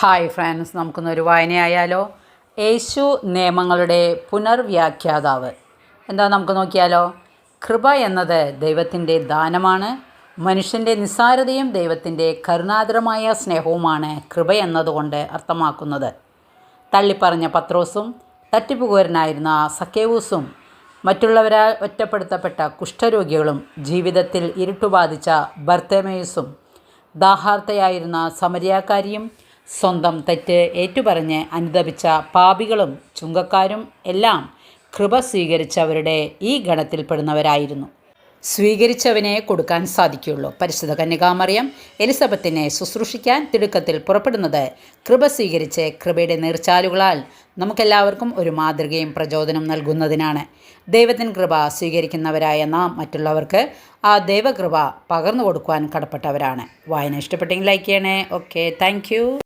Hi friends, നമുക്കൊന്നൊരു വായനയായാലോ. യേശു നിയമങ്ങളുടെ പുനർവ്യാഖ്യാതാവ്. എന്താ നമുക്ക് നോക്കിയാലോ. കൃപ എന്നത് ദൈവത്തിൻ്റെ ദാനമാണ്. മനുഷ്യൻ്റെ നിസ്സാരതയും ദൈവത്തിൻ്റെ കരുണാതരമായ സ്നേഹവുമാണ് കൃപ എന്നതുകൊണ്ട് അർത്ഥമാക്കുന്നത്. തള്ളിപ്പറഞ്ഞ പത്രോസും തട്ടിപ്പുകാരനായിരുന്ന സക്കേവൂസും മറ്റുള്ളവരാൽ ഒറ്റപ്പെടുത്തപ്പെട്ട കുഷ്ഠരോഗികളും ജീവിതത്തിൽ ഇരുട്ടുബാധിച്ച ബർത്തേമേയുസും ദാഹാർത്തയായിരുന്ന സമരിയാക്കാരിയും സ്വന്തം തെറ്റ് ഏറ്റുപറഞ്ഞ് അനുതപിച്ച പാപികളും ചുങ്കക്കാരും എല്ലാം കൃപ സ്വീകരിച്ചവരുടെ ഈ ഗണത്തിൽപ്പെടുന്നവരായിരുന്നു. സ്വീകരിച്ചവനെ കൊടുക്കാൻ സാധിക്കുകയുള്ളൂ. പരിശുദ്ധ കന്യകാമറിയം എലിസബത്തിനെ ശുശ്രൂഷിക്കാൻ തിടുക്കത്തിൽ പുറപ്പെടുന്നത് കൃപ സ്വീകരിച്ച് കൃപയുടെ നീർച്ചാലുകളാൽ നമുക്കെല്ലാവർക്കും ഒരു മാതൃകയും പ്രചോദനം നൽകുന്നതിനാണ്. ദൈവത്തിൻ കൃപ സ്വീകരിക്കുന്നവരായ നാം മറ്റുള്ളവർക്ക് ആ ദൈവകൃപ പകർന്നു കൊടുക്കുവാൻ കടപ്പെട്ടവരാണ്. വായന ഇഷ്ടപ്പെട്ടെങ്കിൽ ലൈക്ക് ചെയ്യണേ. Okay, thank